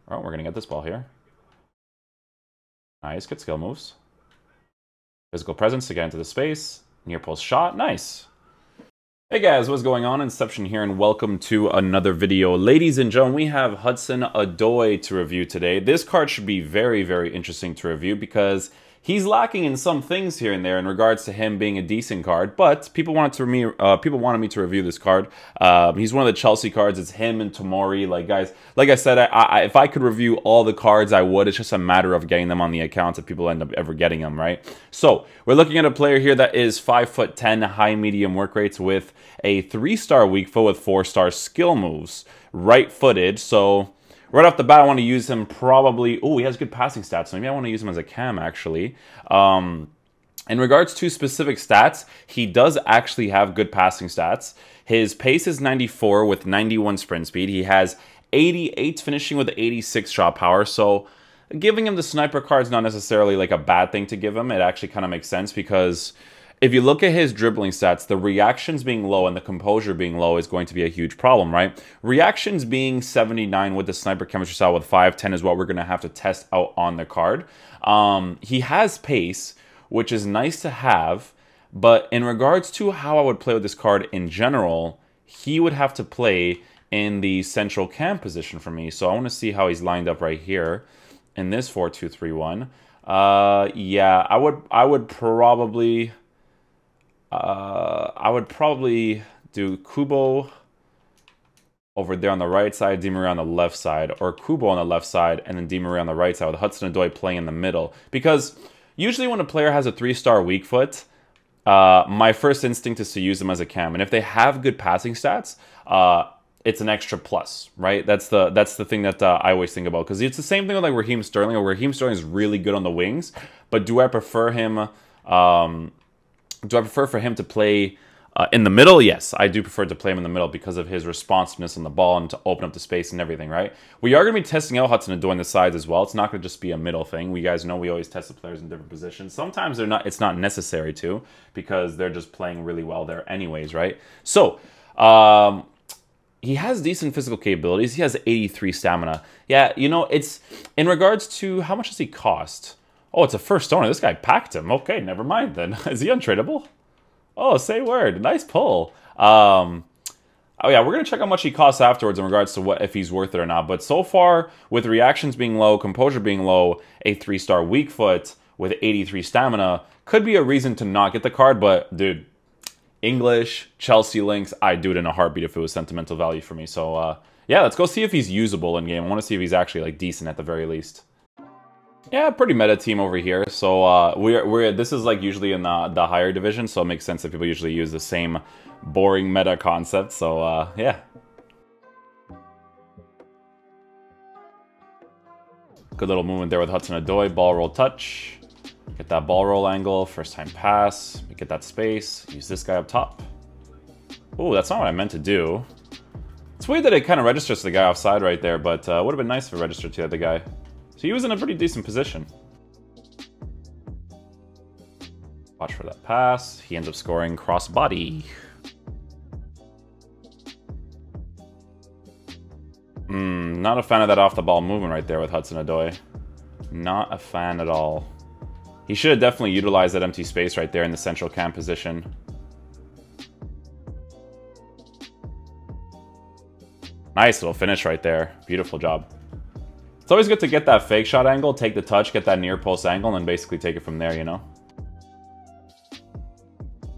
Oh, we're going to get this ball here. Nice, good skill moves. Physical presence to get into the space. Near post shot, nice. Hey guys, what's going on? Inception here, and welcome to another video. Ladies and gentlemen, we have Hudson-Odoi to review today. This card should be very, very interesting to review because he's lacking in some things here and there in regards to him being a decent card, but people wanted me to review this card. He's one of the Chelsea cards. It's him and Tomori. Like guys, like I said, if I could review all the cards, I would. It's just a matter of getting them on the accounts if people end up ever getting them, right? So we're looking at a player here that is 5'10", high medium work rates with a 3-star weak foot with 4-star skill moves, right-footed. So right off the bat, I want to use him probably... Oh, he has good passing stats. So maybe I want to use him as a cam, actually. In regards to specific stats, he does actually have good passing stats. His pace is 94 with 91 sprint speed. He has 88 finishing with 86 shot power. So giving him the sniper card is not necessarily like a bad thing to give him. It actually kind of makes sense because if you look at his dribbling stats, the reactions being low and the composure being low is going to be a huge problem, right? Reactions being 79 with the sniper chemistry style with 5'10" is what we're going to have to test out on the card. He has pace, which is nice to have, but in regards to how I would play with this card in general, he would have to play in the central cam position for me. So I want to see how he's lined up right here in this 4-2-3-1. Yeah, I would probably do Kubo over there on the right side, Di Maria on the left side, or Kubo on the left side, and then Di Maria on the right side with Hudson-Odoi playing in the middle. Because usually when a player has a 3-star weak foot, my first instinct is to use them as a cam. And if they have good passing stats, it's an extra plus, right? That's the thing that I always think about. Because it's the same thing with like Raheem Sterling, or Raheem Sterling is really good on the wings, but do I prefer him... Do I prefer for him to play in the middle? Yes, I do prefer to play him in the middle because of his responsiveness on the ball and to open up the space and everything, right? We are going to be testing out Hudson-Odoi on the sides as well. It's not going to just be a middle thing. We guys know we always test the players in different positions. Sometimes it's not necessary to because they're just playing really well there anyways, right? So, he has decent physical capabilities. He has 83 stamina. Yeah, you know, it's in regards to how much does he cost? Oh, it's a first owner. This guy packed him. Okay, never mind then. Is he untradeable? Oh, say word. Nice pull. Oh yeah, we're going to check how much he costs afterwards in regards to if he's worth it or not. But so far, with reactions being low, composure being low, a 3-star weak foot with 83 stamina, could be a reason to not get the card. But, dude, English, Chelsea links, I'd do it in a heartbeat if it was sentimental value for me. So, yeah, let's go see if he's usable in game. I want to see if he's actually like decent at the very least. Yeah, pretty meta team over here. So this is like usually in the higher division, so it makes sense that people usually use the same boring meta concept. So yeah. Good little movement there with Hudson-Odoi. Ball roll touch. Get that ball roll angle. First time pass. Get that space. Use this guy up top. Oh, that's not what I meant to do. It's weird that it kind of registers to the guy offside right there, but would have been nice if it registered to the other guy. So he was in a pretty decent position. Watch for that pass. He ends up scoring cross body. Not a fan of that off the ball movement right there with Hudson-Odoi. Not a fan at all. He should have definitely utilized that empty space right there in the central cam position. Nice little finish right there. Beautiful job. It's always good to get that fake shot angle, take the touch, get that near post angle, and then basically take it from there, you know?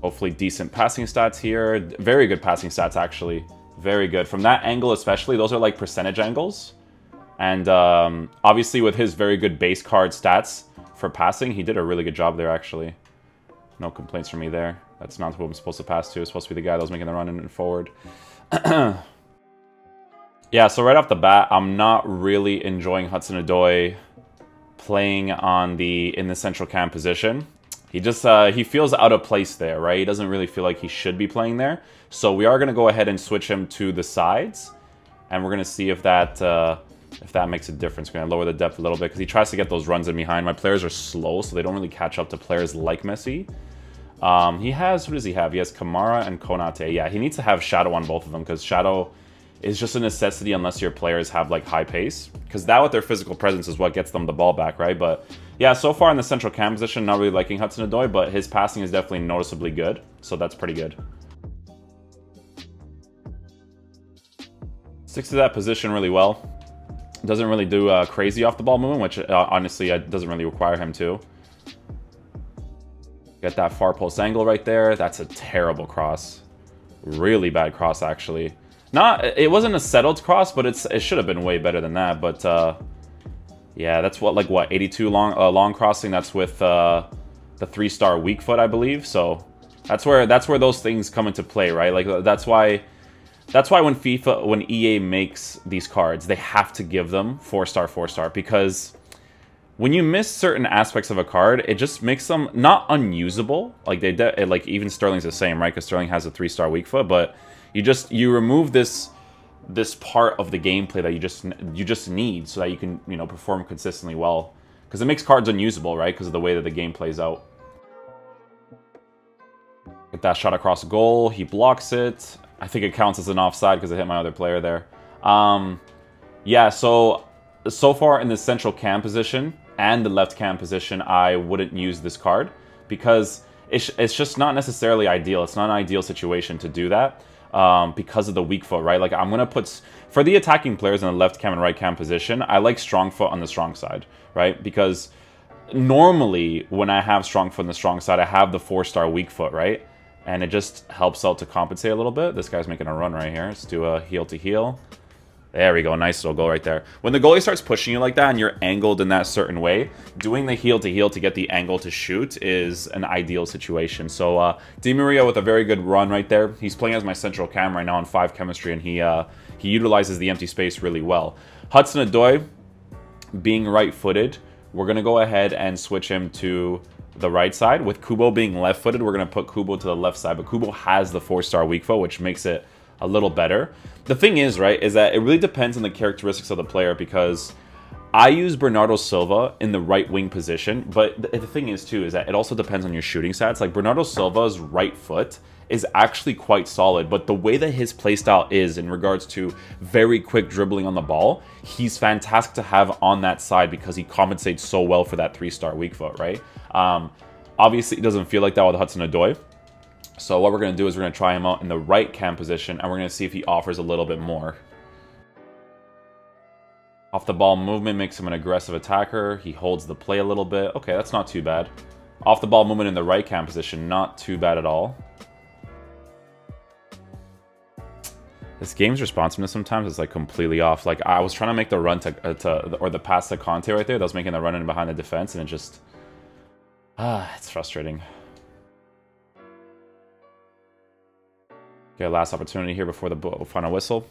Hopefully decent passing stats here. Very good passing stats, actually. Very good. From that angle especially, those are like percentage angles. And obviously with his very good base card stats for passing, he did a really good job there, actually. No complaints from me there. That's not who I'm supposed to pass to. It's supposed to be the guy that was making the run in and forward. Yeah, so right off the bat, I'm not really enjoying Hudson-Odoi playing in the central cam position. He just he feels out of place there, right? He doesn't really feel like he should be playing there. So we are going to go ahead and switch him to the sides, and we're going to see if that makes a difference. We're going to lower the depth a little bit because he tries to get those runs in behind. My players are slow, so they don't really catch up to players like Messi. He has, who does he have? He has Kamara and Konate. Yeah, he needs to have Shadow on both of them because Shadow is just a necessity unless your players have like high pace, because that with their physical presence is what gets them the ball back, right? But yeah, so far in the central cam position, not really liking Hudson-Odoi, but his passing is definitely noticeably good, so that's pretty good. Sticks to that position really well. Doesn't really do crazy off the ball movement, which honestly doesn't really require him to. Get that far post angle right there. That's a terrible cross. Really bad cross, actually. It wasn't a settled cross, but it should have been way better than that. But yeah, that's what 82 long crossing. That's with the 3-star weak foot, I believe. So that's where those things come into play, right? Like that's why when EA makes these cards, they have to give them 4-star, because when you miss certain aspects of a card, it just makes them not unusable. Like like even Sterling's the same, right? Because Sterling has a 3-star weak foot, but you remove this part of the gameplay that you just need so that you can perform consistently well. Because it makes cards unusable, right? Because of the way that the game plays out. Get that shot across goal. He blocks it. I think it counts as an offside because it hit my other player there. Yeah, so far in the central cam position and the left cam position, I wouldn't use this card because it's just not necessarily ideal. It's not an ideal situation to do that because of the weak foot, right? Like I'm going to put, for the attacking players in the left cam and right cam position, I like strong foot on the strong side, right? Because normally when I have strong foot on the strong side, I have the 4-star weak foot, right? And it just helps out to compensate a little bit. This guy's making a run right here. Let's do a heel to heel. There we go. Nice little goal right there. When the goalie starts pushing you like that and you're angled in that certain way, doing the heel to get the angle to shoot is an ideal situation. So Di Maria with a very good run right there. He's playing as my central cam right now on 5 chemistry, and he utilizes the empty space really well. Hudson-Odoi, being right-footed, we're going to go ahead and switch him to the right side. With Kubo being left-footed, we're going to put Kubo to the left side, but Kubo has the 4-star weak foot, which makes it a little better. The thing is, right, is that it really depends on the characteristics of the player, because I use Bernardo Silva in the right wing position, but the thing is too is that it also depends on your shooting stats. Like Bernardo Silva's right foot is actually quite solid, but the way that his playstyle is in regards to very quick dribbling on the ball, he's fantastic to have on that side because he compensates so well for that 3-star weak foot, right? Obviously, it doesn't feel like that with Hudson-Odoi. So what we're going to do is we're going to try him out in the right cam position, and we're going to see if he offers a little bit more. Off the ball movement makes him an aggressive attacker. He holds the play a little bit. Okay, that's not too bad. Off the ball movement in the right cam position, not too bad at all. This game's responsiveness sometimes is like completely off. Like I was trying to make the run or the pass to Conte right there. That was making the run in behind the defense, and it just it's frustrating. Okay, last opportunity here before the final whistle.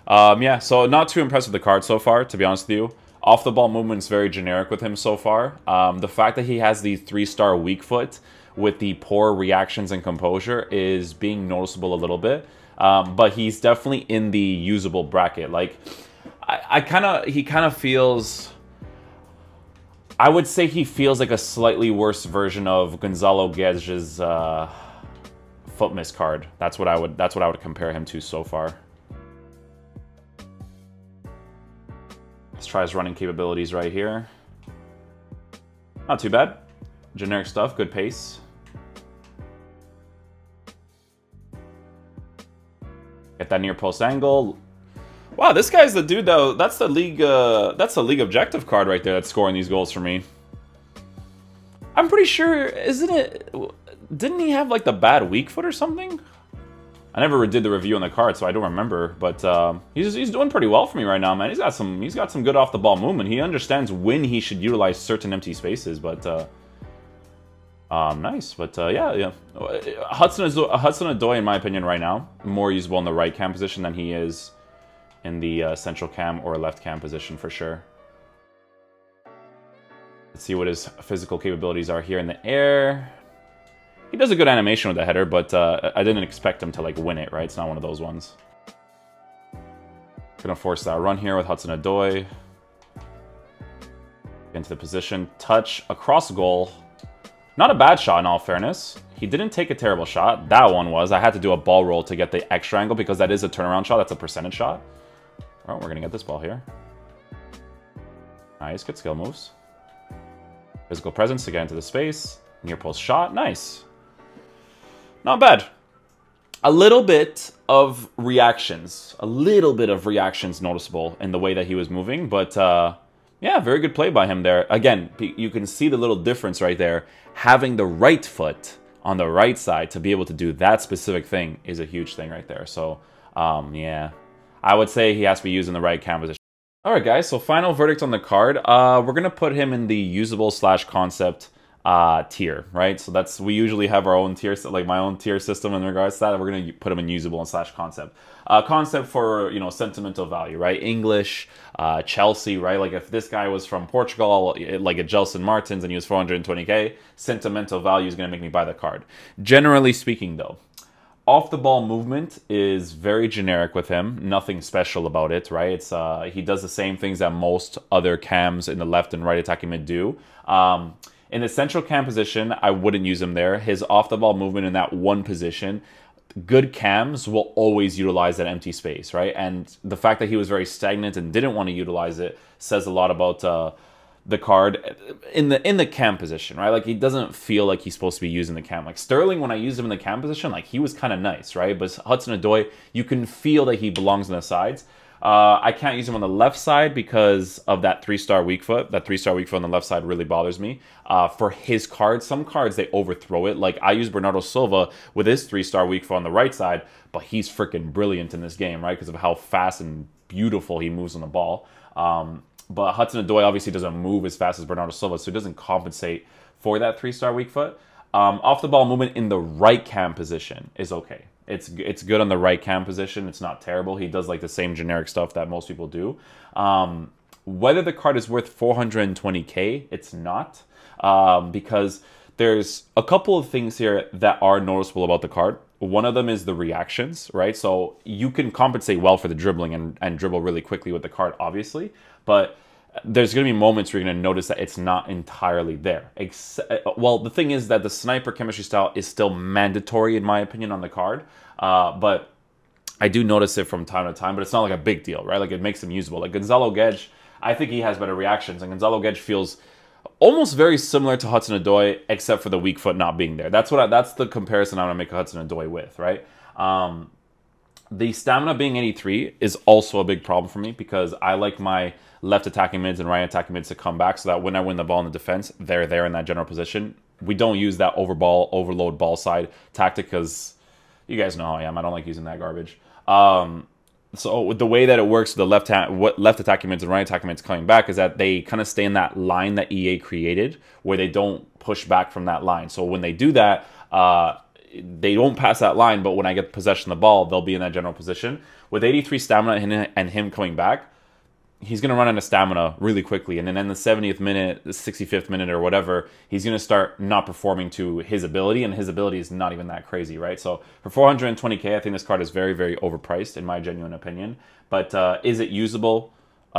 Yeah, so not too impressed with the card so far, to be honest with you. Off the ball movement is very generic with him so far. The fact that he has the 3-star weak foot with the poor reactions and composure is being noticeable a little bit. But he's definitely in the usable bracket. Like, he kind of feels, I would say he feels like a slightly worse version of Gonzalo Guedes' foot miss card. That's what I would compare him to so far. Let's try his running capabilities right here. Not too bad. Generic stuff, good pace. Get that near post angle. Wow, this guy's the dude though. That's the league objective card right there that's scoring these goals for me. I'm pretty sure, isn't it? Didn't he have like the bad weak foot or something? I never did the review on the card, so I don't remember. But he's doing pretty well for me right now, man. He's got some good off the ball movement. He understands when he should utilize certain empty spaces. But nice. But yeah. Hudson-Odoi, in my opinion, right now, more usable in the right cam position than he is in the central cam or left cam position for sure. Let's see what his physical capabilities are here in the air. He does a good animation with the header, but I didn't expect him to like win it, right? It's not one of those ones. Gonna force that run here with Hudson-Odoi. Into the position, touch across goal. Not a bad shot in all fairness. He didn't take a terrible shot. That one was. I had to do a ball roll to get the extra angle because that is a turnaround shot. That's a percentage shot. Oh, we're going to get this ball here. Nice. Good skill moves. Physical presence to get into the space. Near post shot. Nice. Not bad. A little bit of reactions. A little bit of reactions noticeable in the way that he was moving. But, yeah, very good play by him there. Again, you can see the little difference right there. Having the right foot on the right side to be able to do that specific thing is a huge thing right there. So, yeah, I would say he has to be using the right cam position. All right, guys, so final verdict on the card. We're going to put him in the usable / concept tier, right? So that's, we usually have our own tier, like my own tier system in regards to that. We're going to put him in usable and / concept. Concept for, you know, sentimental value, right? English, Chelsea, right? Like if this guy was from Portugal, like a Gelson Martins, and he was 420k, sentimental value is going to make me buy the card. Generally speaking, though, off the ball movement is very generic with him. Nothing special about it, right? It's he does the same things that most other cams in the left and right attacking mid do. In the central cam position, I wouldn't use him there. His off the ball movement in that one position, good cams will always utilize that empty space, right? And the fact that he was very stagnant and didn't want to utilize it says a lot about the card in the cam position, right? Like he doesn't feel like he's supposed to be using the cam. Like Sterling, when I used him in the cam position, like he was kind of nice, right? But Hudson-Odoi, you can feel that he belongs on the sides. I can't use him on the left side because of that 3-star weak foot. That 3-star weak foot on the left side really bothers me. For his cards, some cards, they overthrow it. Like I use Bernardo Silva with his 3-star weak foot on the right side, but he's freaking brilliant in this game, right? Because of how fast and beautiful he moves on the ball. But Hudson-Odoi obviously doesn't move as fast as Bernardo Silva, so he doesn't compensate for that 3-star weak foot. Off the ball movement in the right cam position is okay. It's good on the right cam position. It's not terrible. He does like the same generic stuff that most people do. Whether the card is worth 420k, it's not. Because there's a couple of things here that are noticeable about the card. One of them is the reactions, right? So you can compensate well for the dribbling and dribble really quickly with the card, obviously. But there's going to be moments where you're going to notice that it's not entirely there. Well, the thing is that the sniper chemistry style is still mandatory, in my opinion, on the card. But I do notice it from time to time, but it's not like a big deal, right? Like it makes him usable. Like Gonzalo Guedes, I think he has better reactions, and Gonzalo Guedes feels almost very similar to Hudson-Odoi, except for the weak foot not being there. That's the comparison I'm going to make a Hudson-Odoi with, right? The stamina being 83 is also a big problem for me because I like my left attacking mids and right attacking mids to come back so that when I win the ball in the defense, they're there in that general position. We don't use that overload ball side tactic because you guys know how I am. I don't like using that garbage. So with the way that it works, the left attacking mids and right attacking mids coming back is that they kind of stay in that line that EA created where they don't push back from that line. So when they do that, they don't pass that line, but when I get possession of the ball, they'll be in that general position. With 83 stamina and him coming back, he's going to run out of stamina really quickly. And then in the 70th minute, the 65th minute or whatever, he's going to start not performing to his ability, and his ability is not even that crazy, right? So for 420k, I think this card is very, very overpriced, in my genuine opinion. But is it usable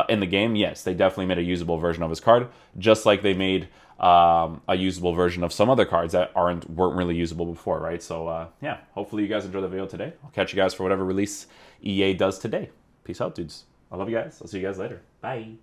in the game? Yes, they definitely made a usable version of his card, just like they made a usable version of some other cards that weren't really usable before, right? So yeah, hopefully you guys enjoyed the video today. I'll catch you guys for whatever release EA does today. Peace out, dudes. I love you guys. I'll see you guys later. Bye.